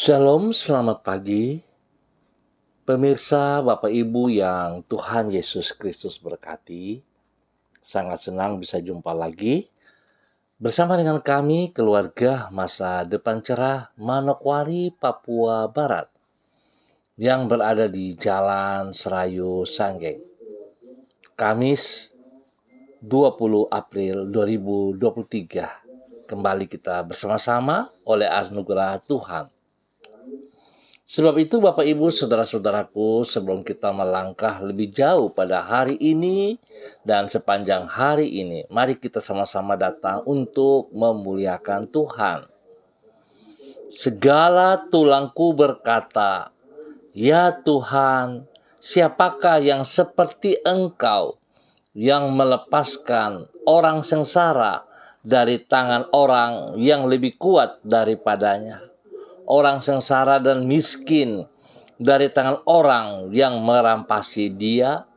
Shalom, selamat pagi. Pemirsa, Bapak Ibu yang Tuhan Yesus Kristus berkati. Sangat senang bisa jumpa lagi bersama dengan kami, keluarga Masa Depan Cerah Manokwari, Papua Barat, yang berada di Jalan Serayu Sanggeng. Kamis 20 April 2023. Kembali kita bersama-sama oleh anugerah Tuhan. Sebab itu Bapak Ibu Saudara-saudaraku, sebelum kita melangkah lebih jauh pada hari ini dan sepanjang hari ini, mari kita sama-sama datang untuk memuliakan Tuhan. Segala tulangku berkata, "Ya Tuhan, siapakah yang seperti Engkau yang melepaskan orang sengsara dari tangan orang yang lebih kuat daripadanya? Orang sengsara dan miskin dari tangan orang yang merampasi dia."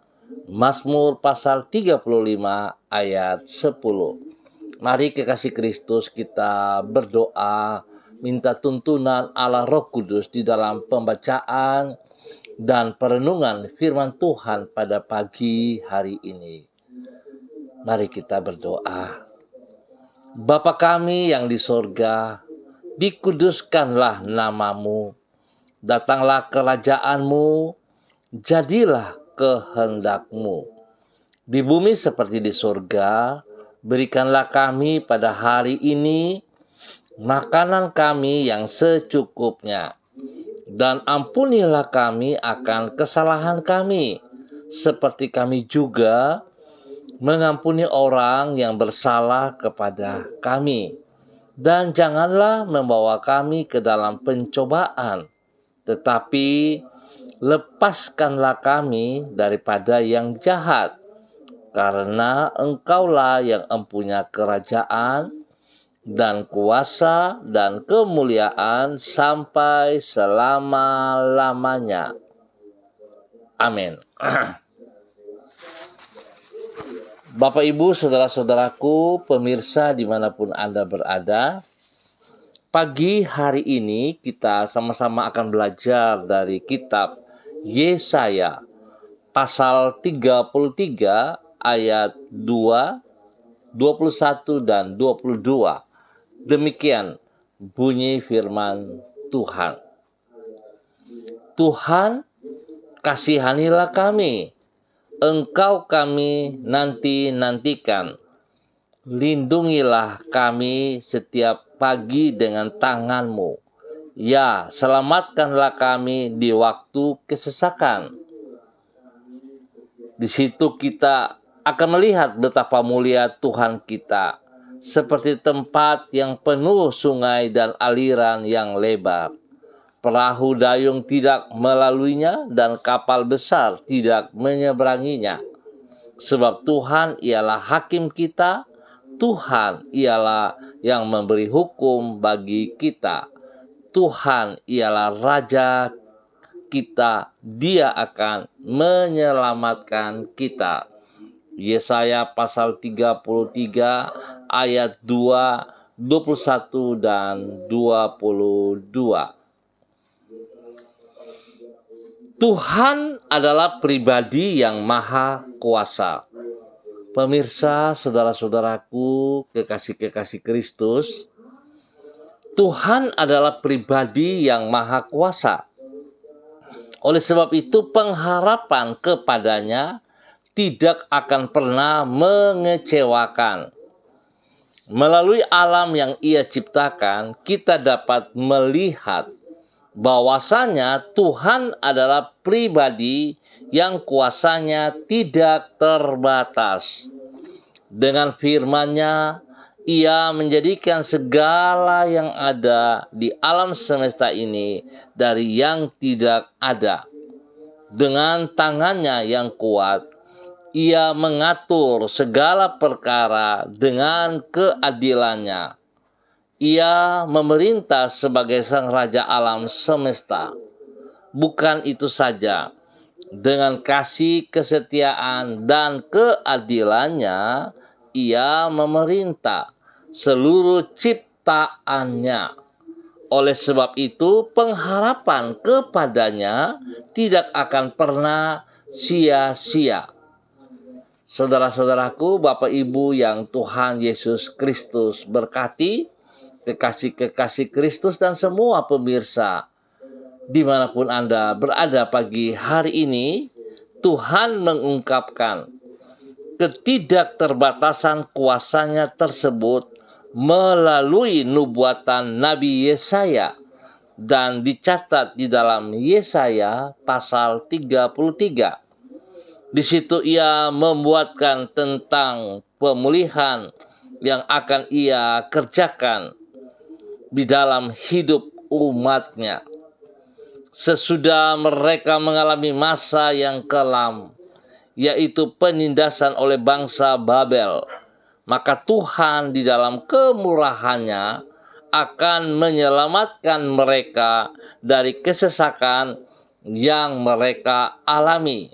Mazmur pasal 35 ayat 10. Mari kekasih Kristus kita berdoa, minta tuntunan Allah Roh Kudus di dalam pembacaan dan perenungan firman Tuhan pada pagi hari ini. Mari kita berdoa. Bapa kami yang di sorga, dikuduskanlah namamu, datanglah kerajaanmu, jadilah kehendakmu. Di bumi seperti di surga, berikanlah kami pada hari ini makanan kami yang secukupnya. Dan ampunilah kami akan kesalahan kami, seperti kami juga mengampuni orang yang bersalah kepada kami. Dan janganlah membawa kami ke dalam pencobaan, tetapi lepaskanlah kami daripada yang jahat. Karena Engkaulah yang empunya kerajaan dan kuasa dan kemuliaan sampai selama-lamanya. Amin. Bapak, Ibu, Saudara-saudaraku, pemirsa dimanapun Anda berada, pagi hari ini kita sama-sama akan belajar dari kitab Yesaya pasal 33 ayat 2, 21 dan 22. Demikian bunyi firman Tuhan. Tuhan, kasihanilah kami. Engkau kami nantikan. Lindungilah kami setiap pagi dengan tangan-Mu. Ya, selamatkanlah kami di waktu kesesakan. Di situ kita akan melihat betapa mulia Tuhan kita, seperti tempat yang penuh sungai dan aliran yang lebar. Perahu dayung tidak melaluinya dan kapal besar tidak menyeberanginya. Sebab Tuhan ialah hakim kita, Tuhan ialah yang memberi hukum bagi kita. Tuhan ialah Raja kita, Dia akan menyelamatkan kita. Yesaya pasal 33 ayat 2, 21 dan 22. Tuhan adalah pribadi yang maha kuasa. Pemirsa, saudara-saudaraku, kekasih-kekasih Kristus, Tuhan adalah pribadi yang maha kuasa. Oleh sebab itu, pengharapan kepadanya tidak akan pernah mengecewakan. Melalui alam yang Ia ciptakan, kita dapat melihat bahwasanya Tuhan adalah pribadi yang kuasanya tidak terbatas. Dengan firman-Nya, Ia menjadikan segala yang ada di alam semesta ini dari yang tidak ada. Dengan tangan-Nya yang kuat, Ia mengatur segala perkara dengan keadilan-Nya. Ia memerintah sebagai sang raja alam semesta. Bukan itu saja, dengan kasih, kesetiaan, dan keadilannya, Ia memerintah seluruh ciptaannya. Oleh sebab itu, pengharapan kepadanya tidak akan pernah sia-sia. Saudara-saudaraku, Bapak Ibu yang Tuhan Yesus Kristus berkati, kekasih-kekasih Kristus dan semua pemirsa, dimanapun Anda berada pagi hari ini, Tuhan mengungkapkan ketidakterbatasan kuasanya tersebut melalui nubuatan Nabi Yesaya, dan dicatat di dalam Yesaya pasal 33. Di situ ia membuatkan tentang pemulihan yang akan ia kerjakan di dalam hidup umatnya. Sesudah mereka mengalami masa yang kelam, yaitu penindasan oleh bangsa Babel, maka Tuhan di dalam kemurahannya akan menyelamatkan mereka dari kesesakan yang mereka alami.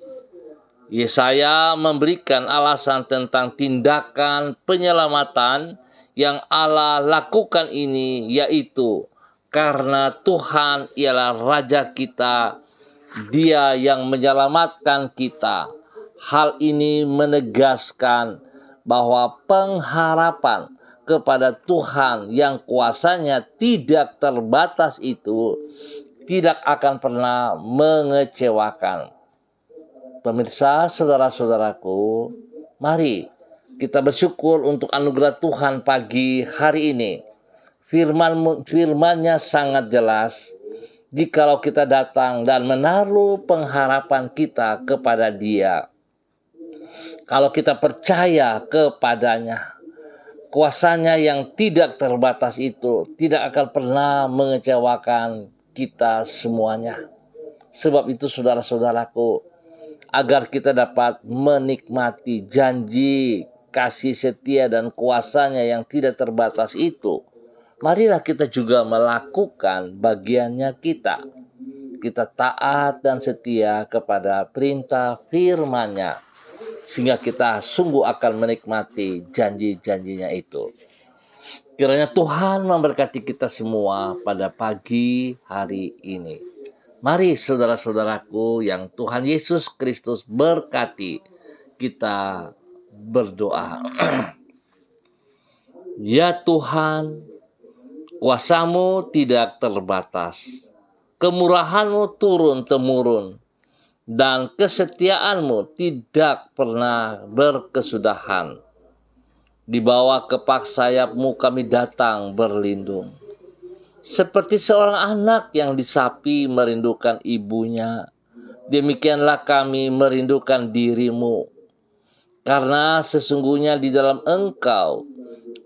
Yesaya memberikan alasan tentang tindakan penyelamatan yang Allah lakukan ini, yaitu karena Tuhan ialah Raja kita, Dia yang menyelamatkan kita. Hal ini menegaskan bahwa pengharapan kepada Tuhan yang kuasanya tidak terbatas itu tidak akan pernah mengecewakan. Pemirsa, saudara-saudaraku, mari kita bersyukur untuk anugerah Tuhan pagi hari ini. Firman-Nya sangat jelas. Jikalau kita datang dan menaruh pengharapan kita kepada Dia, kalau kita percaya kepadanya, kuasanya yang tidak terbatas itu tidak akan pernah mengecewakan kita semuanya. Sebab itu saudara-saudaraku, agar kita dapat menikmati janji, kasih setia dan kuasanya yang tidak terbatas itu, marilah kita juga melakukan bagiannya kita. Kita taat dan setia kepada perintah firman-Nya, sehingga kita sungguh akan menikmati janji-janjinya itu. Kiranya Tuhan memberkati kita semua pada pagi hari ini. Mari saudara-saudaraku yang Tuhan Yesus Kristus berkati, kita berdoa. Ya Tuhan, kuasa-Mu tidak terbatas, kemurahan-Mu turun-temurun, dan kesetiaan-Mu tidak pernah berkesudahan. Di bawah kepak sayap-Mu kami datang berlindung. Seperti seorang anak yang disapi merindukan ibunya, demikianlah kami merindukan diri-Mu. Karena sesungguhnya di dalam Engkau,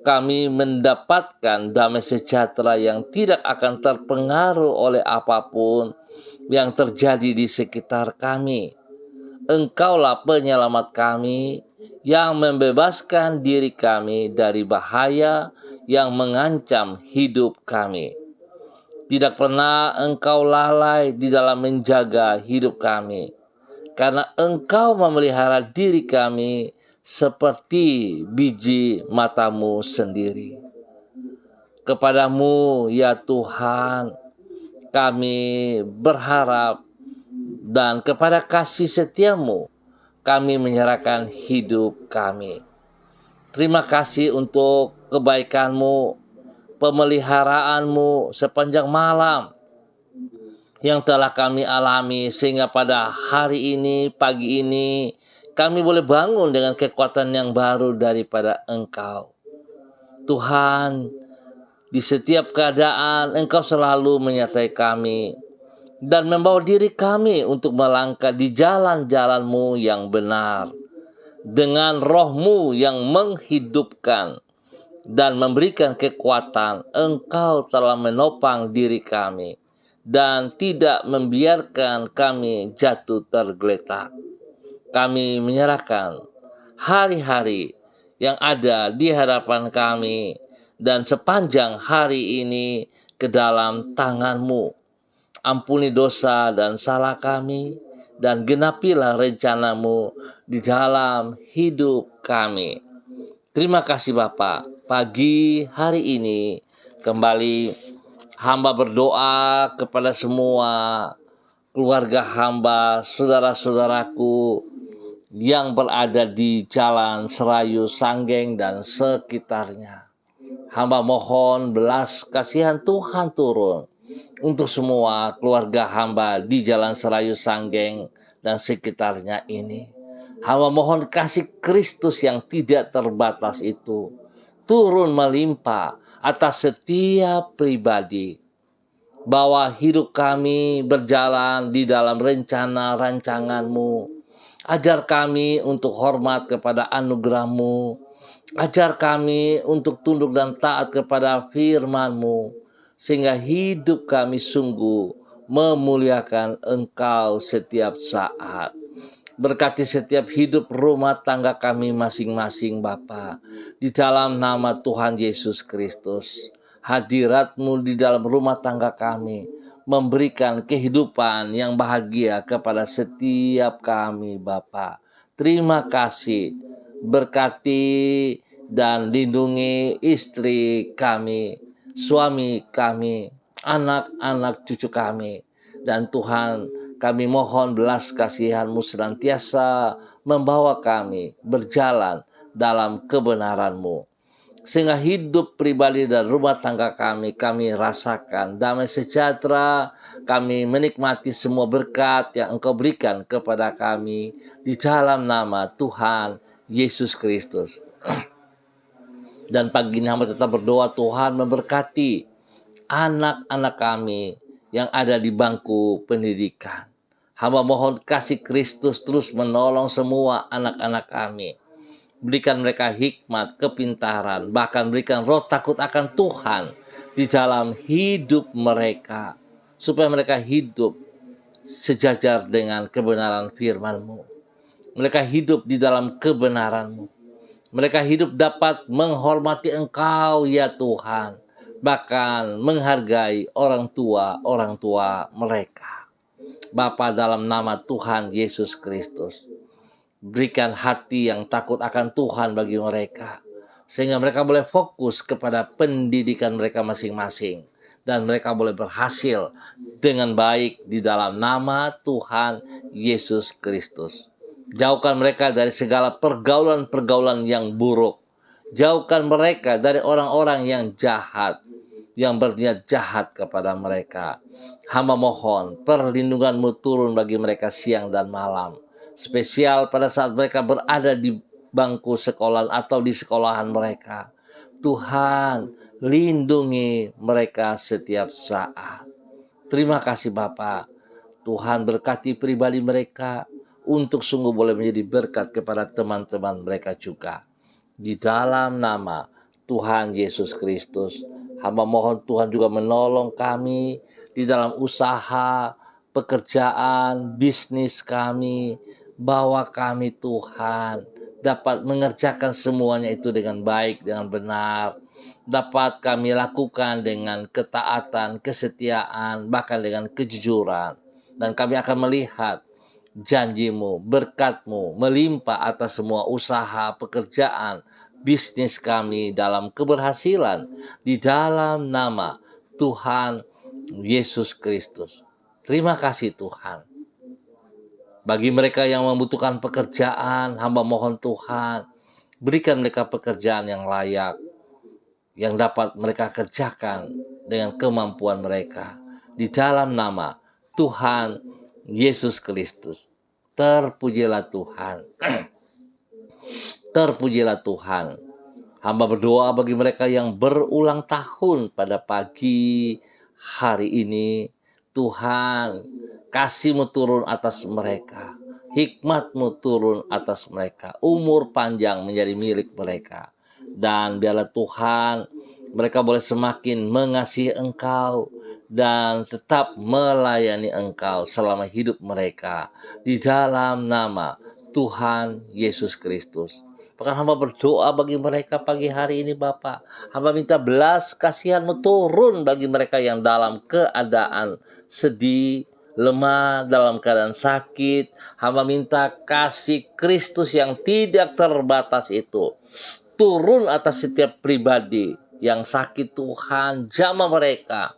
kami mendapatkan damai sejahtera yang tidak akan terpengaruh oleh apapun yang terjadi di sekitar kami. Engkaulah penyelamat kami yang membebaskan diri kami dari bahaya yang mengancam hidup kami. Tidak pernah Engkau lalai di dalam menjaga hidup kami, karena Engkau memelihara diri kami seperti biji mata-Mu sendiri. Kepadamu ya Tuhan kami berharap, dan kepada kasih setia-Mu kami menyerahkan hidup kami. Terima kasih untuk kebaikan-Mu, pemeliharaan-Mu sepanjang malam yang telah kami alami, sehingga pada hari ini, pagi ini, kami boleh bangun dengan kekuatan yang baru daripada Engkau. Tuhan, di setiap keadaan Engkau selalu menyertai kami dan membawa diri kami untuk melangkah di jalan-jalan-Mu yang benar, dengan Roh-Mu yang menghidupkan dan memberikan kekuatan. Engkau telah menopang diri kami dan tidak membiarkan kami jatuh tergeletak. Kami menyerahkan hari-hari yang ada di hadapan kami dan sepanjang hari ini ke dalam tangan-Mu. Ampuni dosa dan salah kami, dan genapilah rencana-Mu di dalam hidup kami. Terima kasih Bapa. Pagi hari ini kembali Hamba berdoa kepada semua keluarga hamba, saudara-saudaraku yang berada di Jalan Serayu, Sanggeng, dan sekitarnya. Hamba mohon belas kasihan Tuhan turun untuk semua keluarga hamba di Jalan Serayu, Sanggeng, dan sekitarnya ini. Hamba mohon kasih Kristus yang tidak terbatas itu turun melimpah atas setiap pribadi, bahwa hidup kami berjalan di dalam rencana rancangan-Mu. Ajar kami untuk hormat kepada anugerah-Mu. Ajar kami untuk tunduk dan taat kepada firman-Mu, sehingga hidup kami sungguh memuliakan Engkau setiap saat. Berkati setiap hidup rumah tangga kami masing-masing, Bapa, di dalam nama Tuhan Yesus Kristus. Hadirat-Mu di dalam rumah tangga kami memberikan kehidupan yang bahagia kepada setiap kami, Bapa. Terima kasih. Berkati dan lindungi istri kami, suami kami, anak-anak cucu kami. Dan Tuhan, kami mohon belas kasihan-Mu senantiasa membawa kami berjalan dalam kebenaran-Mu, sehingga hidup pribadi dan rumah tangga kami rasakan damai sejahtera. Kami menikmati semua berkat yang Engkau berikan kepada kami di dalam nama Tuhan Yesus Kristus. Dan pagi ini hamba tetap berdoa Tuhan memberkati anak-anak kami yang ada di bangku pendidikan. Hamba mohon kasih Kristus terus menolong semua anak-anak kami. Berikan mereka hikmat, kepintaran, bahkan berikan roh takut akan Tuhan di dalam hidup mereka, supaya mereka hidup sejajar dengan kebenaran firman-Mu. Mereka hidup di dalam kebenaran-Mu. Mereka hidup dapat menghormati Engkau, ya Tuhan, bahkan menghargai orang tua mereka. Bapa, dalam nama Tuhan Yesus Kristus, berikan hati yang takut akan Tuhan bagi mereka, sehingga mereka boleh fokus kepada pendidikan mereka masing-masing, dan mereka boleh berhasil dengan baik di dalam nama Tuhan Yesus Kristus. Jauhkan mereka dari segala pergaulan-pergaulan yang buruk. Jauhkan mereka dari orang-orang yang jahat, yang berniat jahat kepada mereka. Hamba mohon perlindungan-Mu turun bagi mereka siang dan malam, spesial pada saat mereka berada di bangku sekolah atau di sekolahan mereka. Tuhan, lindungi mereka setiap saat. Terima kasih Bapa. Tuhan berkati pribadi mereka untuk sungguh boleh menjadi berkat kepada teman-teman mereka juga. Di dalam nama Tuhan Yesus Kristus, hamba mohon Tuhan juga menolong kami di dalam usaha, pekerjaan, bisnis kami, bahwa kami Tuhan dapat mengerjakan semuanya itu dengan baik, dengan benar. Dapat kami lakukan dengan ketaatan, kesetiaan, bahkan dengan kejujuran. Dan kami akan melihat janji-Mu, berkat-Mu melimpah atas semua usaha, pekerjaan, bisnis kami dalam keberhasilan di dalam nama Tuhan Yesus Kristus. Terima kasih Tuhan. Bagi mereka yang membutuhkan pekerjaan, hamba mohon Tuhan, berikan mereka pekerjaan yang layak, yang dapat mereka kerjakan dengan kemampuan mereka. Di dalam nama Tuhan Yesus Kristus. Terpujilah Tuhan. Terpujilah Tuhan. Hamba berdoa bagi mereka yang berulang tahun pada pagi hari ini. Tuhan, kasih-Mu turun atas mereka. Hikmat-Mu turun atas mereka. Umur panjang menjadi milik mereka. Dan biarlah Tuhan, mereka boleh semakin mengasihi Engkau dan tetap melayani Engkau selama hidup mereka. Di dalam nama Tuhan Yesus Kristus. Bahkan hamba berdoa bagi mereka pagi hari ini Bapa. Hamba minta belas kasihan-Mu turun bagi mereka yang dalam keadaan sedih, lemah, dalam keadaan sakit. Hamba minta kasih Kristus yang tidak terbatas itu turun atas setiap pribadi yang sakit. Tuhan, jamah mereka.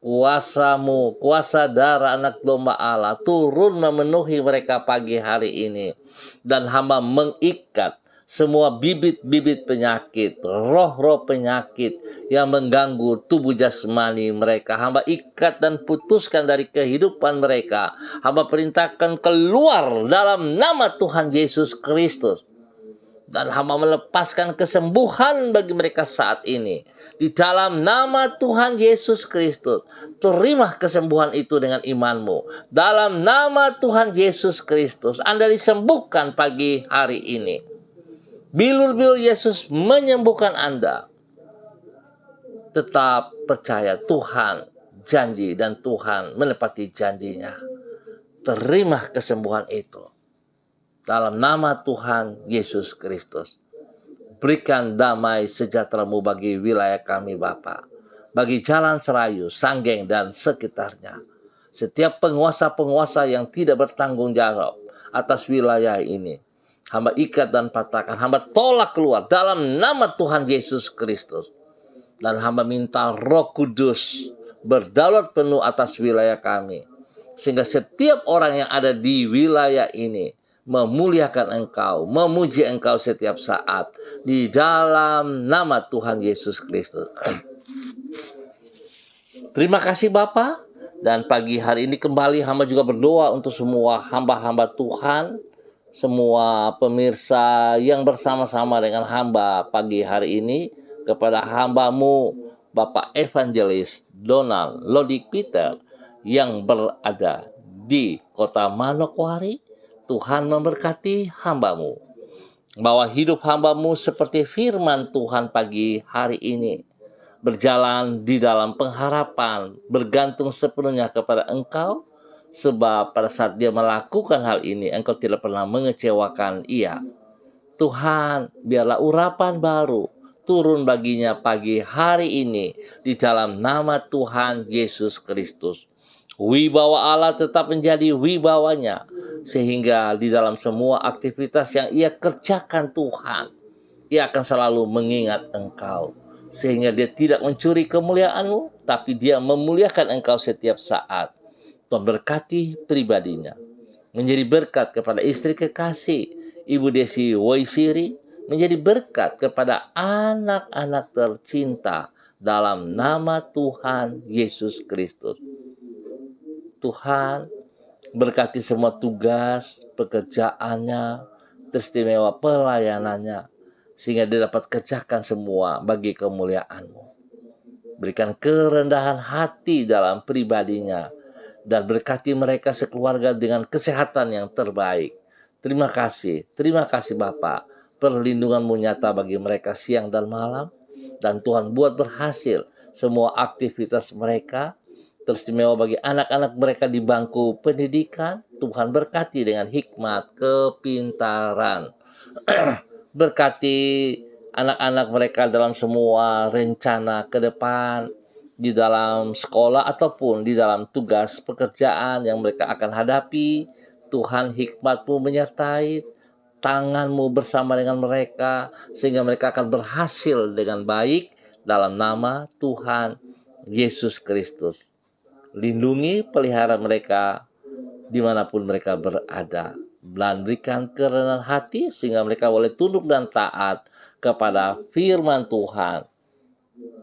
kuasa-Mu, kuasa darah anak domba Allah, turun memenuhi mereka pagi hari ini. Dan hamba mengikat semua bibit-bibit penyakit, roh-roh penyakit yang mengganggu tubuh jasmani mereka. Hamba ikat dan putuskan dari kehidupan mereka. Hamba perintahkan keluar dalam nama Tuhan Yesus Kristus. Dan hamba melepaskan kesembuhan bagi mereka saat ini. Di dalam nama Tuhan Yesus Kristus. Terima kesembuhan itu dengan imanmu. Dalam nama Tuhan Yesus Kristus. Anda disembuhkan pagi hari ini. Bilur-bilur Yesus menyembuhkan Anda. Tetap percaya Tuhan janji dan Tuhan menepati janjinya. Terima kesembuhan itu. Dalam nama Tuhan Yesus Kristus. Berikan damai sejahtera-Mu bagi wilayah kami Bapa. Bagi Jalan Serayu, Sanggeng dan sekitarnya. Setiap penguasa-penguasa yang tidak bertanggung jawab atas wilayah ini. Hamba ikat dan patahkan. Hamba tolak keluar dalam nama Tuhan Yesus Kristus. Dan hamba minta Roh Kudus berdaulat penuh atas wilayah kami. Sehingga setiap orang yang ada di wilayah ini memuliakan Engkau, memuji Engkau setiap saat. Di dalam nama Tuhan Yesus Kristus. Terima kasih Bapa. Dan pagi hari ini kembali hamba juga berdoa untuk semua hamba-hamba Tuhan. Semua pemirsa yang bersama-sama dengan hamba pagi hari ini, kepada hamba-Mu Bapak Evangelis Donald Lodik Peter yang berada di kota Manokwari. Tuhan memberkati hamba-Mu, bahwa hidup hamba-Mu seperti firman Tuhan pagi hari ini, berjalan di dalam pengharapan, bergantung sepenuhnya kepada Engkau. Sebab pada saat dia melakukan hal ini, Engkau tidak pernah mengecewakan ia. Tuhan, biarlah urapan baru turun baginya pagi hari ini di dalam nama Tuhan Yesus Kristus. Wibawa Allah tetap menjadi wibawanya, sehingga di dalam semua aktivitas yang ia kerjakan Tuhan, ia akan selalu mengingat Engkau. Sehingga dia tidak mencuri kemuliaan-Mu, tapi dia memuliakan Engkau setiap saat. Tuhan berkati pribadinya, menjadi berkat kepada istri kekasih Ibu Desi Waisiri, menjadi berkat kepada anak-anak tercinta dalam nama Tuhan Yesus Kristus. Tuhan berkati semua tugas, pekerjaannya, teristimewa pelayanannya, sehingga dia dapat kerjakan semua bagi kemuliaan-Mu. Berikan kerendahan hati dalam pribadinya, dan berkati mereka sekeluarga dengan kesehatan yang terbaik. Terima kasih Bapa. Perlindungan-Mu nyata bagi mereka siang dan malam. Dan Tuhan buat berhasil semua aktivitas mereka. Teristimewa bagi anak-anak mereka di bangku pendidikan. Tuhan berkati dengan hikmat, kepintaran. Berkati anak-anak mereka dalam semua rencana ke depan, di dalam sekolah ataupun di dalam tugas pekerjaan yang mereka akan hadapi. Tuhan, hikmat-Mu menyertai, tangan-Mu bersama dengan mereka, sehingga mereka akan berhasil dengan baik dalam nama Tuhan Yesus Kristus. Lindungi, pelihara mereka dimanapun mereka berada. Dan berikan kerendahan hati sehingga mereka boleh tunduk dan taat kepada firman Tuhan.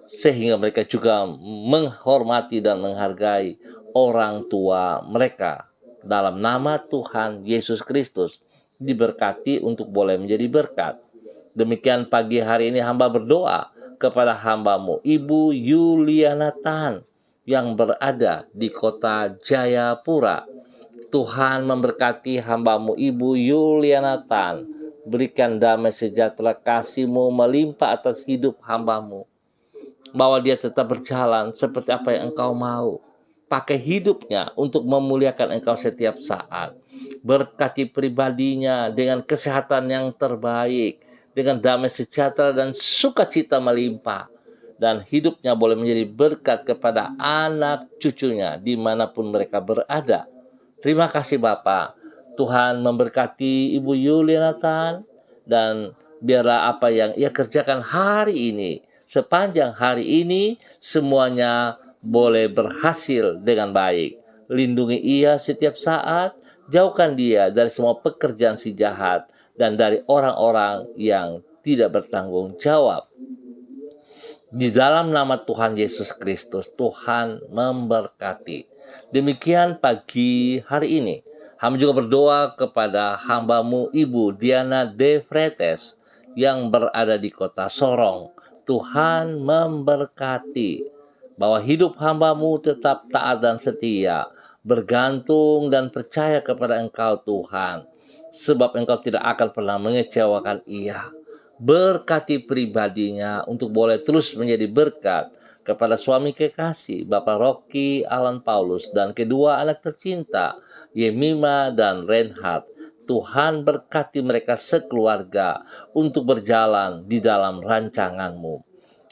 Sehingga mereka juga menghormati dan menghargai orang tua mereka. Dalam nama Tuhan Yesus Kristus, diberkati untuk boleh menjadi berkat. Demikian pagi hari ini hamba berdoa kepada hamba-Mu Ibu Yuliana Tan yang berada di kota Jayapura. Tuhan memberkati hamba-Mu Ibu Yuliana Tan. Berikan damai sejahtera kasih-Mu melimpah atas hidup hamba-Mu. Bahwa dia tetap berjalan seperti apa yang Engkau mau. Pakai hidupnya untuk memuliakan Engkau setiap saat. Berkati pribadinya dengan kesehatan yang terbaik. Dengan damai sejahtera dan sukacita melimpah. Dan hidupnya boleh menjadi berkat kepada anak cucunya dimanapun mereka berada. Terima kasih Bapa. Tuhan memberkati Ibu Yuliana Tan. Dan biarlah apa yang ia kerjakan hari ini, sepanjang hari ini, semuanya boleh berhasil dengan baik. Lindungi ia setiap saat, jauhkan dia dari semua pekerjaan si jahat dan dari orang-orang yang tidak bertanggung jawab. Di dalam nama Tuhan Yesus Kristus, Tuhan memberkati. Demikian pagi hari ini. Hamba juga berdoa kepada hamba-Mu Ibu Diana De Fretes yang berada di kota Sorong. Tuhan memberkati. Bahwa hidup hamba-Mu tetap taat dan setia, bergantung dan percaya kepada Engkau Tuhan. Sebab Engkau tidak akan pernah mengecewakan ia. Berkati pribadinya untuk boleh terus menjadi berkat kepada suami kekasih Bapak Rocky Alan Paulus dan kedua anak tercinta Yemima dan Reinhard. Tuhan berkati mereka sekeluarga untuk berjalan di dalam rancangan-Mu.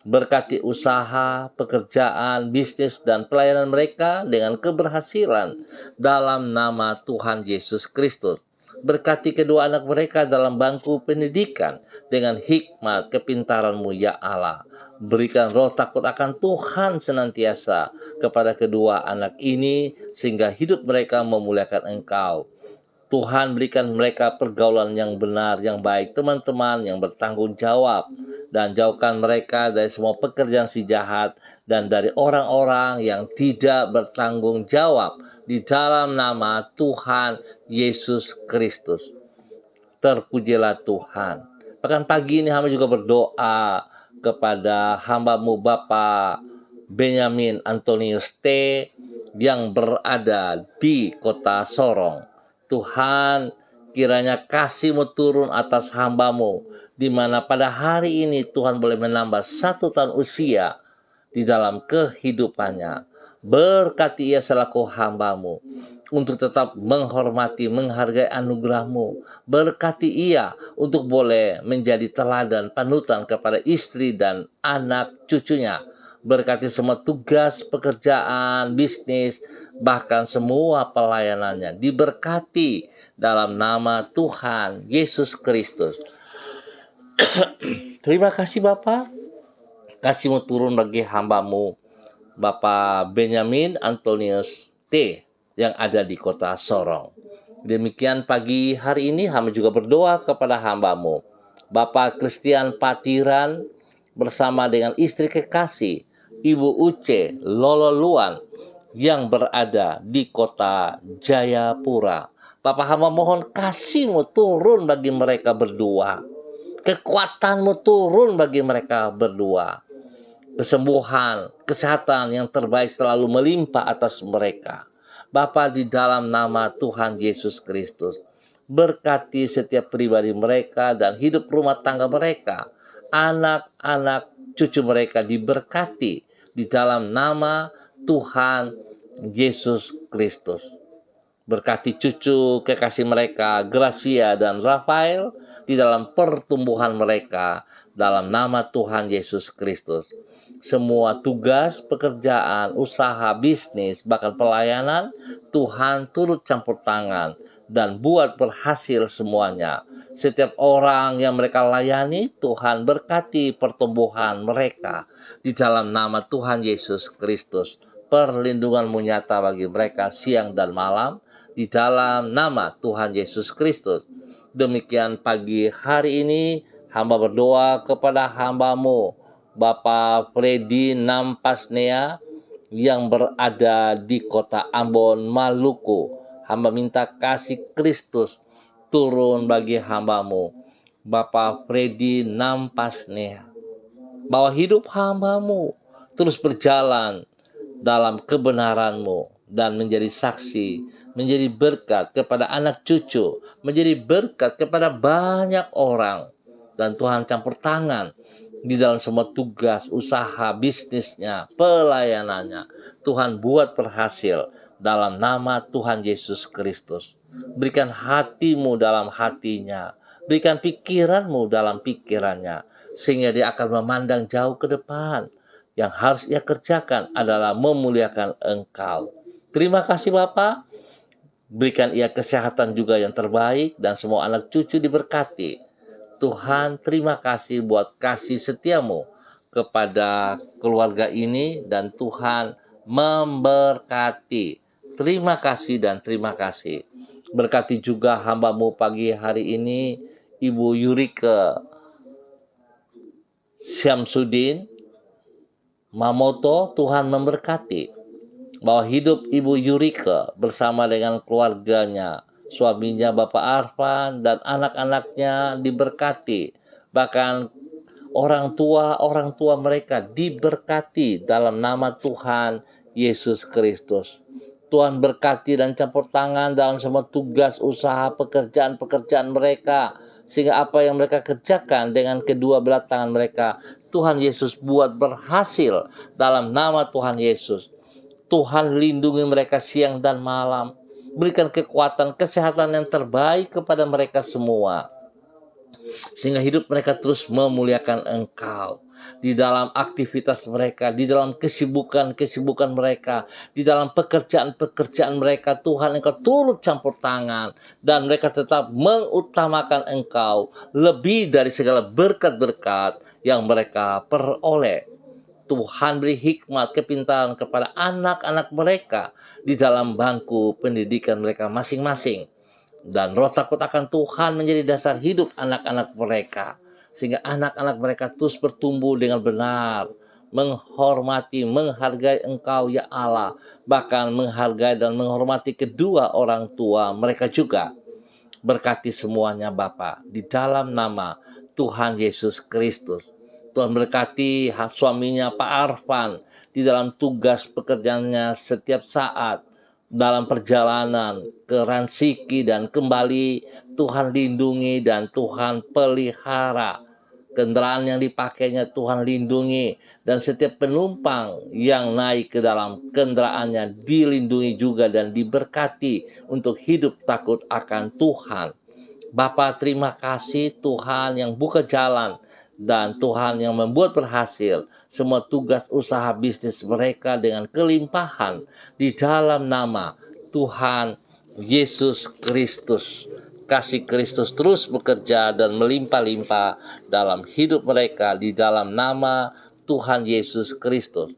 Berkati usaha, pekerjaan, bisnis, dan pelayanan mereka dengan keberhasilan dalam nama Tuhan Yesus Kristus. Berkati kedua anak mereka dalam bangku pendidikan dengan hikmat kepintaran-Mu ya Allah. Berikan roh takut akan Tuhan senantiasa kepada kedua anak ini sehingga hidup mereka memuliakan Engkau. Tuhan berikan mereka pergaulan yang benar, yang baik, teman-teman yang bertanggung jawab, dan jauhkan mereka dari semua pekerjaan si jahat dan dari orang-orang yang tidak bertanggung jawab di dalam nama Tuhan Yesus Kristus. Terpujilah Tuhan. Bahkan pagi ini hamba juga berdoa kepada hamba-Mu Bapak Benyamin Antonius T yang berada di kota Sorong. Tuhan, kiranya kasih-Mu turun atas hamba-Mu, di mana pada hari ini Tuhan boleh menambah 1 tahun usia di dalam kehidupannya. Berkati ia selaku hamba-Mu untuk tetap menghormati, menghargai anugerah-Mu. Berkati ia untuk boleh menjadi teladan panutan kepada istri dan anak cucunya. Berkati semua tugas, pekerjaan, bisnis, bahkan semua pelayanannya. Diberkati dalam nama Tuhan Yesus Kristus. Terima kasih Bapak. Kasih-Mu turun bagi hamba-Mu Bapak Benyamin Antonius T yang ada di kota Sorong. Demikian pagi hari ini hamba juga berdoa kepada hamba-Mu Bapak Christian Patiran bersama dengan istri kekasih Ibu Uce Lolo Luan yang berada di kota Jayapura. Bapak hamba mohon kasih-Mu turun bagi mereka berdua. Kekuatan-Mu turun bagi mereka berdua. Kesembuhan, kesehatan yang terbaik selalu melimpah atas mereka. Bapa, di dalam nama Tuhan Yesus Kristus, berkati setiap pribadi mereka dan hidup rumah tangga mereka. Anak-anak cucu mereka diberkati di dalam nama Tuhan Yesus Kristus. Berkati cucu kekasih mereka, Gracia dan Rafael, di dalam pertumbuhan mereka dalam nama Tuhan Yesus Kristus. Semua tugas, pekerjaan, usaha, bisnis, bahkan pelayanan, Tuhan turut campur tangan dan buat berhasil semuanya. Setiap orang yang mereka layani, Tuhan berkati pertumbuhan mereka di dalam nama Tuhan Yesus Kristus. Perlindungan-Mu nyata bagi mereka siang dan malam di dalam nama Tuhan Yesus Kristus. Demikian pagi hari ini hamba berdoa kepada hamba-Mu Bapak Freddy Nampasnea yang berada di kota Ambon, Maluku. Hamba minta kasih Kristus turun bagi hamba-Mu Bapak Freddy Nampasnea. Bahwa hidup hamba-Mu terus berjalan dalam kebenaran-Mu dan menjadi saksi, menjadi berkat kepada anak cucu, menjadi berkat kepada banyak orang. Dan Tuhan campur tangan di dalam semua tugas, usaha, bisnisnya, pelayanannya. Tuhan buat berhasil dalam nama Tuhan Yesus Kristus. Berikan hati-Mu dalam hatinya. Berikan pikiran-Mu dalam pikirannya. Sehingga dia akan memandang jauh ke depan. Yang harus ia kerjakan adalah memuliakan Engkau. Terima kasih Bapa. Berikan ia kesehatan juga yang terbaik dan semua anak cucu diberkati. Tuhan, terima kasih buat kasih setia-Mu kepada keluarga ini dan Tuhan memberkati. Terima kasih dan terima kasih. Berkati juga hamba-Mu pagi hari ini, Ibu Yurike Syamsuddin Mamoto. Tuhan memberkati bahwa hidup Ibu Yurike bersama dengan keluarganya, suaminya Bapak Arfan dan anak-anaknya diberkati. Bahkan orang tua mereka diberkati dalam nama Tuhan Yesus Kristus. Tuhan berkati dan campur tangan dalam semua tugas, usaha, pekerjaan mereka. Sehingga apa yang mereka kerjakan dengan kedua belah tangan mereka, Tuhan Yesus buat berhasil dalam nama Tuhan Yesus. Tuhan lindungi mereka siang dan malam. Berikan kekuatan, kesehatan yang terbaik kepada mereka semua. Sehingga hidup mereka terus memuliakan Engkau. Di dalam aktivitas mereka, di dalam kesibukan mereka, di dalam pekerjaan mereka, Tuhan Engkau turut campur tangan. Dan mereka tetap mengutamakan Engkau lebih dari segala berkat-berkat yang mereka peroleh. Tuhan beri hikmat, kepintaran kepada anak-anak mereka di dalam bangku pendidikan mereka masing-masing. Dan roh takut akan Tuhan menjadi dasar hidup anak-anak mereka. Sehingga anak-anak mereka terus bertumbuh dengan benar. Menghormati, menghargai Engkau ya Allah. Bahkan menghargai dan menghormati kedua orang tua mereka juga. Berkati semuanya Bapa di dalam nama Tuhan Yesus Kristus. Tuhan berkati suaminya Pak Arfan di dalam tugas pekerjaannya setiap saat. Dalam perjalanan ke Ransiki dan kembali, Tuhan lindungi dan Tuhan pelihara. Kendaraan yang dipakainya Tuhan lindungi. Dan setiap penumpang yang naik ke dalam kendaraannya dilindungi juga dan diberkati untuk hidup takut akan Tuhan. Bapa, terima kasih Tuhan yang buka jalan dan Tuhan yang membuat berhasil semua tugas usaha bisnis mereka dengan kelimpahan di dalam nama Tuhan Yesus Kristus. Kasih Kristus terus bekerja dan melimpah-limpah dalam hidup mereka di dalam nama Tuhan Yesus Kristus.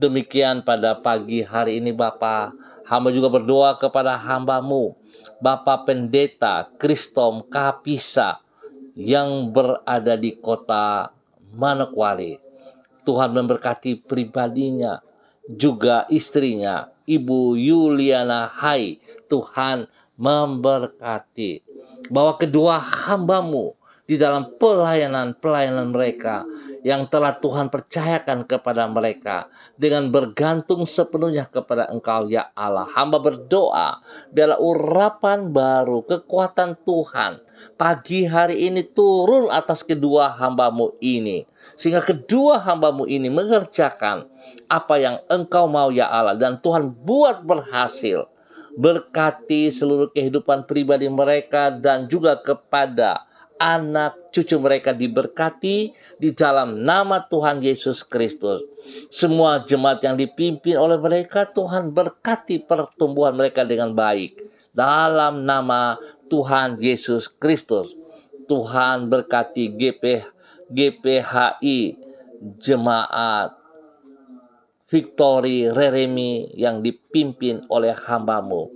Demikian pada pagi hari ini Bapa, hamba juga berdoa kepada hamba-Mu, Bapak Pendeta Kristom Kapisa, yang berada di kota Manokwari. Tuhan memberkati pribadinya, juga istrinya, Ibu Yuliana Hai. Tuhan memberkati. Bahwa kedua hamba-Mu di dalam pelayanan mereka yang telah Tuhan percayakan kepada mereka dengan bergantung sepenuhnya kepada Engkau ya Allah. Hamba berdoa biarlah urapan baru, kekuatan Tuhan pagi hari ini turun atas kedua hamba-Mu ini. Sehingga kedua hamba-Mu ini mengerjakan apa yang Engkau mau ya Allah. Dan Tuhan buat berhasil. Berkati seluruh kehidupan pribadi mereka dan juga kepada anak cucu mereka diberkati di dalam nama Tuhan Yesus Kristus. Semua jemaat yang dipimpin oleh mereka, Tuhan berkati pertumbuhan mereka dengan baik. Dalam nama Tuhan Yesus Kristus. Tuhan berkati GPHI Jemaat Victory Reremi yang dipimpin oleh hamba-Mu,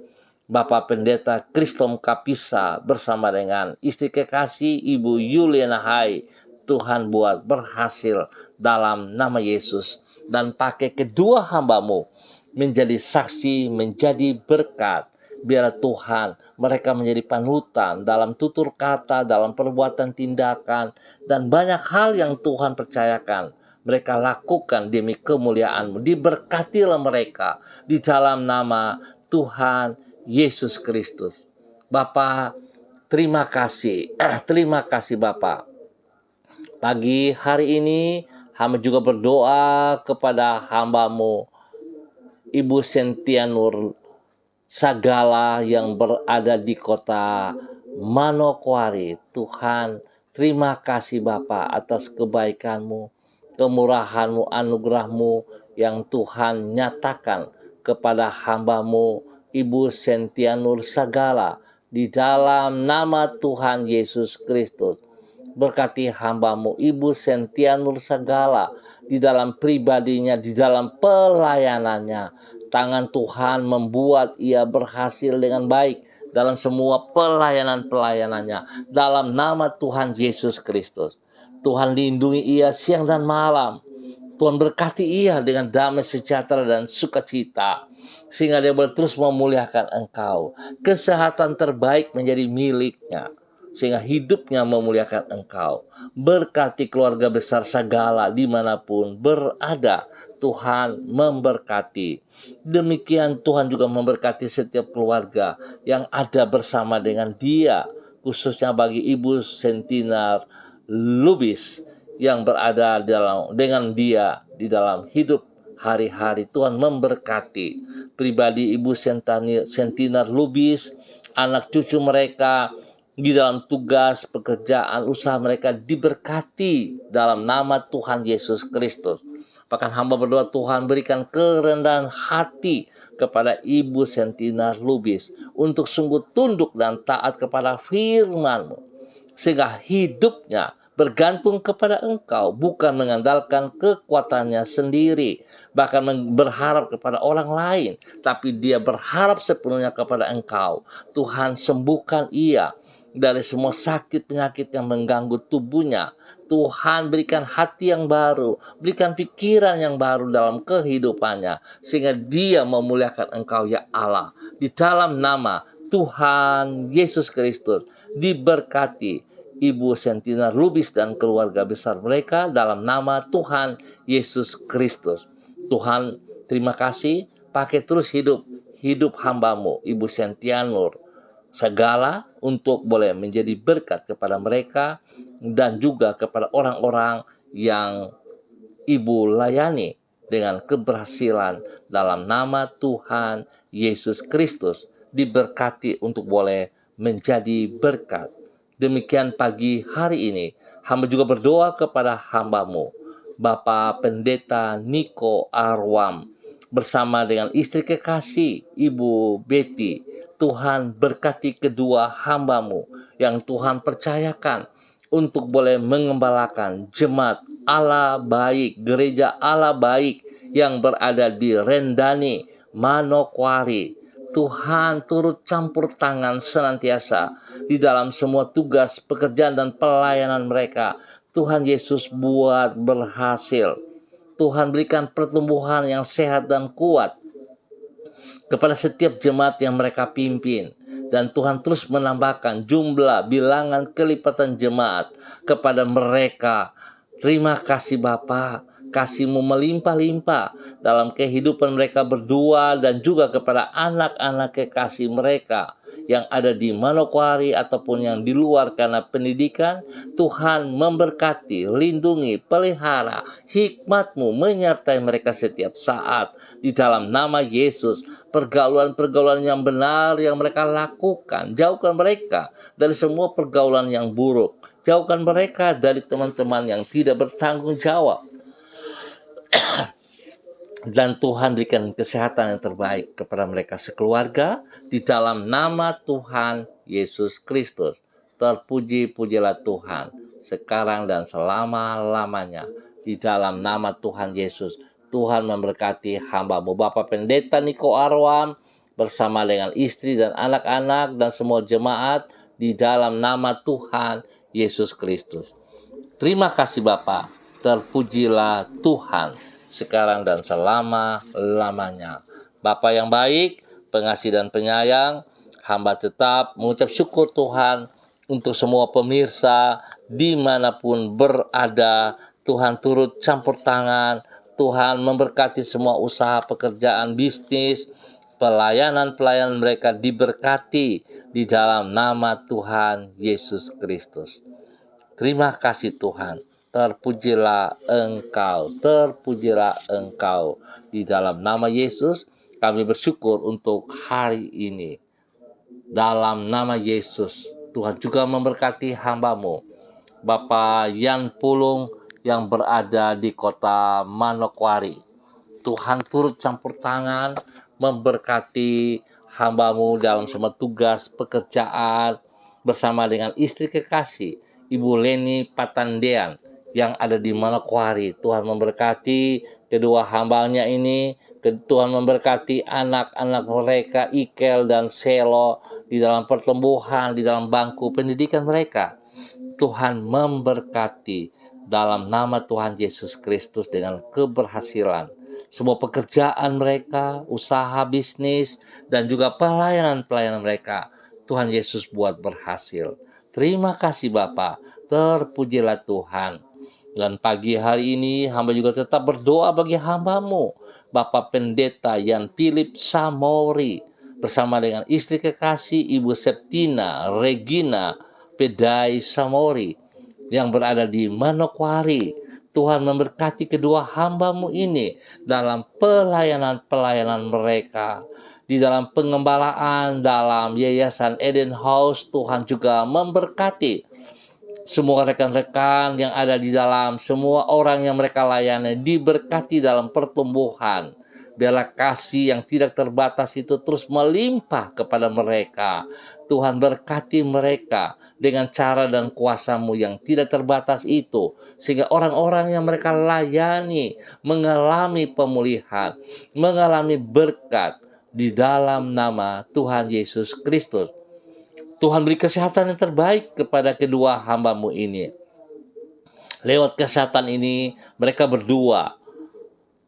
Bapak Pendeta Kristom Kapisa bersama dengan istri kekasih Ibu Yuliana Hai. Tuhan buat berhasil dalam nama Yesus. Dan pakai kedua hamba-Mu menjadi saksi, menjadi berkat. Biar Tuhan mereka menjadi panutan dalam tutur kata, dalam perbuatan tindakan, dan banyak hal yang Tuhan percayakan mereka lakukan demi kemuliaan-Mu. Diberkatilah mereka di dalam nama Tuhan Yesus Kristus. Bapa, terima kasih. Terima kasih Bapa. Pagi hari ini hamba juga berdoa kepada hamba-Mu Ibu Sentianur Sagala yang berada di kota Manokwari. Tuhan, terima kasih Bapa atas kebaikan-Mu, kemurahan-Mu, anugerah-Mu yang Tuhan nyatakan kepada hamba-Mu Ibu Sentianur Sagala di dalam nama Tuhan Yesus Kristus. Berkati hamba-Mu Ibu Sentianur Sagala di dalam pribadinya, di dalam pelayanannya. Tangan Tuhan membuat ia berhasil dengan baik dalam semua pelayanan-pelayanannya. Dalam nama Tuhan Yesus Kristus. Tuhan lindungi ia siang dan malam. Tuhan berkati ia dengan damai sejahtera dan sukacita, sehingga dia boleh terus memuliakan Engkau. Kesehatan terbaik menjadi miliknya, sehingga hidupnya memuliakan Engkau. Berkati keluarga besar segala dimanapun berada, Tuhan memberkati. Demikian Tuhan juga memberkati setiap keluarga yang ada bersama dengan dia, khususnya bagi Ibu Sentinar Lubis yang berada dengan dia di dalam hidup hari-hari. Tuhan memberkati pribadi Ibu Sentinar Lubis, anak cucu mereka di dalam tugas, pekerjaan, usaha mereka diberkati dalam nama Tuhan Yesus Kristus. Bahkan hamba berdoa, Tuhan berikan kerendahan hati kepada Ibu Sentinar Lubis untuk sungguh tunduk dan taat kepada firman-Mu, sehingga hidupnya bergantung kepada Engkau, bukan mengandalkan kekuatannya sendiri, bahkan berharap kepada orang lain, tapi dia berharap sepenuhnya kepada Engkau. Tuhan, sembuhkan ia dari semua sakit penyakit yang mengganggu tubuhnya. Tuhan, berikan hati yang baru, berikan pikiran yang baru dalam kehidupannya, sehingga dia memuliakan Engkau, ya Allah. Di dalam nama Tuhan Yesus Kristus, diberkati Ibu Sentinar Lubis dan keluarga besar mereka dalam nama Tuhan Yesus Kristus. Tuhan, terima kasih, pakai terus hidup hamba-Mu, Ibu Sentianur segala, untuk boleh menjadi berkat kepada mereka dan juga kepada orang-orang yang Ibu layani dengan keberhasilan dalam nama Tuhan Yesus Kristus. Diberkati untuk boleh menjadi berkat. Demikian pagi hari ini, hamba juga berdoa kepada hamba-Mu, Bapak Pendeta Niko Arwam, bersama dengan istri kekasih Ibu Betty. Tuhan berkati kedua hamba-Mu yang Tuhan percayakan untuk boleh mengembalakan jemaat Allah Baik, gereja Allah Baik yang berada di Rendani, Manokwari. Tuhan turut campur tangan senantiasa di dalam semua tugas, pekerjaan, dan pelayanan mereka. Tuhan Yesus buat berhasil. Tuhan berikan pertumbuhan yang sehat dan kuat kepada setiap jemaat yang mereka pimpin. Dan Tuhan terus menambahkan jumlah, bilangan, kelipatan jemaat kepada mereka. Terima kasih Bapa, kasih-Mu melimpah-limpah dalam kehidupan mereka berdua dan juga kepada anak-anak kekasih mereka yang ada di Manokwari ataupun yang di luar karena pendidikan. Tuhan memberkati, lindungi, pelihara, hikmat-Mu menyertai mereka setiap saat di dalam nama Yesus. Pergaulan-pergaulan yang benar yang mereka lakukan, jauhkan mereka dari semua pergaulan yang buruk. Jauhkan mereka dari teman-teman yang tidak bertanggung jawab. Dan Tuhan berikan kesehatan yang terbaik kepada mereka sekeluarga di dalam nama Tuhan Yesus Kristus. Terpuji-pujilah Tuhan sekarang dan selama-lamanya di dalam nama Tuhan Yesus. Tuhan memberkati hamba-Mu Bapak Pendeta Niko Arwam bersama dengan istri dan anak-anak dan semua jemaat di dalam nama Tuhan Yesus Kristus. Terima kasih Bapa, terpujilah Tuhan sekarang dan selama-lamanya. Bapa yang baik, pengasih dan penyayang, hamba tetap mengucap syukur Tuhan untuk semua pemirsa dimanapun berada. Tuhan turut campur tangan, Tuhan memberkati semua usaha, pekerjaan, bisnis, pelayanan-pelayanan mereka diberkati di dalam nama Tuhan Yesus Kristus. Terima kasih Tuhan. Terpujilah Engkau, terpujilah Engkau. Di dalam nama Yesus kami bersyukur untuk hari ini. Dalam nama Yesus, Tuhan juga memberkati hamba-Mu Bapak Yan Pulung yang berada di kota Manokwari. Tuhan turut campur tangan memberkati hamba-Mu dalam semua tugas pekerjaan bersama dengan istri kekasih Ibu Leni Patandean yang ada di Manokwari. Tuhan memberkati kedua hambanya ini. Tuhan memberkati anak-anak mereka, Ikel dan Selo, di dalam pertumbuhan, di dalam bangku pendidikan mereka. Tuhan memberkati dalam nama Tuhan Yesus Kristus dengan keberhasilan. Semua pekerjaan mereka, usaha bisnis, dan juga pelayanan-pelayanan mereka, Tuhan Yesus buat berhasil. Terima kasih Bapa, terpujilah Tuhan. Dan pagi hari ini hamba juga tetap berdoa bagi hambamu, Bapak Pendeta Yan Philip Samori, bersama dengan istri kekasih Ibu Septina Regina Pedai Samori, yang berada di Manokwari. Tuhan memberkati kedua hambamu ini dalam pelayanan-pelayanan mereka. Di dalam pengembalaan, dalam Yayasan Eden House, Tuhan juga memberkati semua rekan-rekan yang ada di dalam, semua orang yang mereka layani, diberkati dalam pertumbuhan. Biarlah kasih yang tidak terbatas itu terus melimpah kepada mereka. Tuhan berkati mereka dengan cara dan kuasa-Mu yang tidak terbatas itu, sehingga orang-orang yang mereka layani mengalami pemulihan, mengalami berkat di dalam nama Tuhan Yesus Kristus. Tuhan beri kesehatan yang terbaik kepada kedua hamba-Mu ini. Lewat kesehatan ini, mereka berdua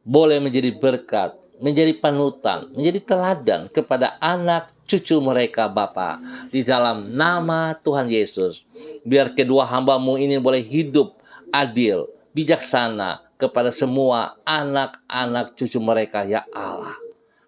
boleh menjadi berkat, menjadi panutan, menjadi teladan kepada anak cucu mereka Bapa. Di dalam nama Tuhan Yesus, biar kedua hamba-Mu ini boleh hidup adil, bijaksana kepada semua anak-anak cucu mereka, ya Allah.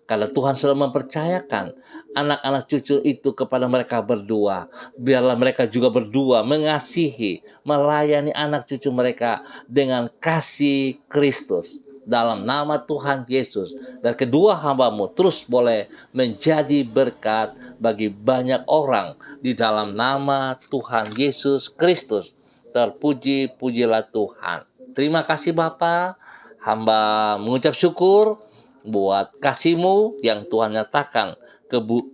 Karena Tuhan sudah mempercayakan anak-anak cucu itu kepada mereka berdua. Biarlah mereka juga berdua mengasihi, melayani anak cucu mereka dengan kasih Kristus. Dalam nama Tuhan Yesus. Dan kedua hamba-Mu terus boleh menjadi berkat bagi banyak orang di dalam nama Tuhan Yesus Kristus. Terpuji-pujilah Tuhan. Terima kasih Bapa. Hamba mengucap syukur buat kasih-Mu yang Tuhan nyatakan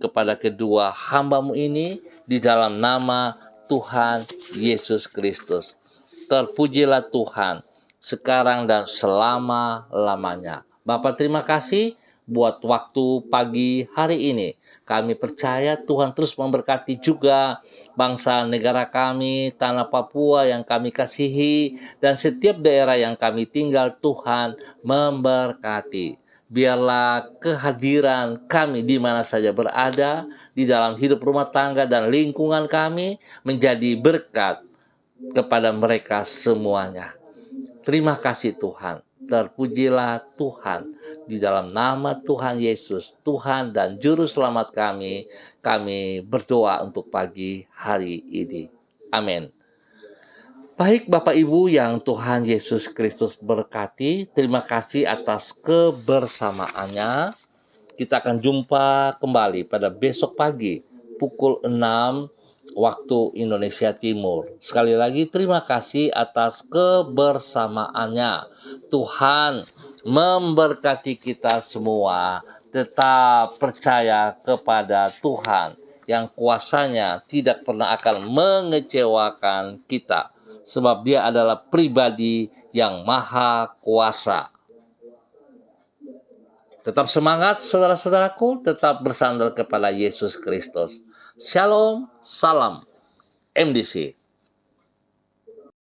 kepada kedua hamba-Mu ini di dalam nama Tuhan Yesus Kristus. Terpujilah Tuhan sekarang dan selama-lamanya. Bapak terima kasih buat waktu pagi hari ini. Kami percaya Tuhan terus memberkati juga bangsa negara kami, tanah Papua yang kami kasihi, dan setiap daerah yang kami tinggal. Tuhan memberkati. Biarlah kehadiran kami di mana saja berada, di dalam hidup rumah tangga dan lingkungan kami, menjadi berkat kepada mereka semuanya. Terima kasih Tuhan. Terpujilah Tuhan. Di dalam nama Tuhan Yesus, Tuhan dan Juru Selamat kami berdoa untuk pagi hari ini. Amin. Baik Bapak Ibu yang Tuhan Yesus Kristus berkati, terima kasih atas kebersamaannya. Kita akan jumpa kembali pada besok pagi pukul 6 waktu Indonesia Timur. Sekali lagi terima kasih atas kebersamaannya. Tuhan memberkati kita semua. Tetap percaya kepada Tuhan yang kuasanya tidak pernah akan mengecewakan kita. Sebab Dia adalah pribadi yang maha kuasa. Tetap semangat saudara-saudaraku, tetap bersandar kepada Yesus Kristus. Shalom, salam MDC.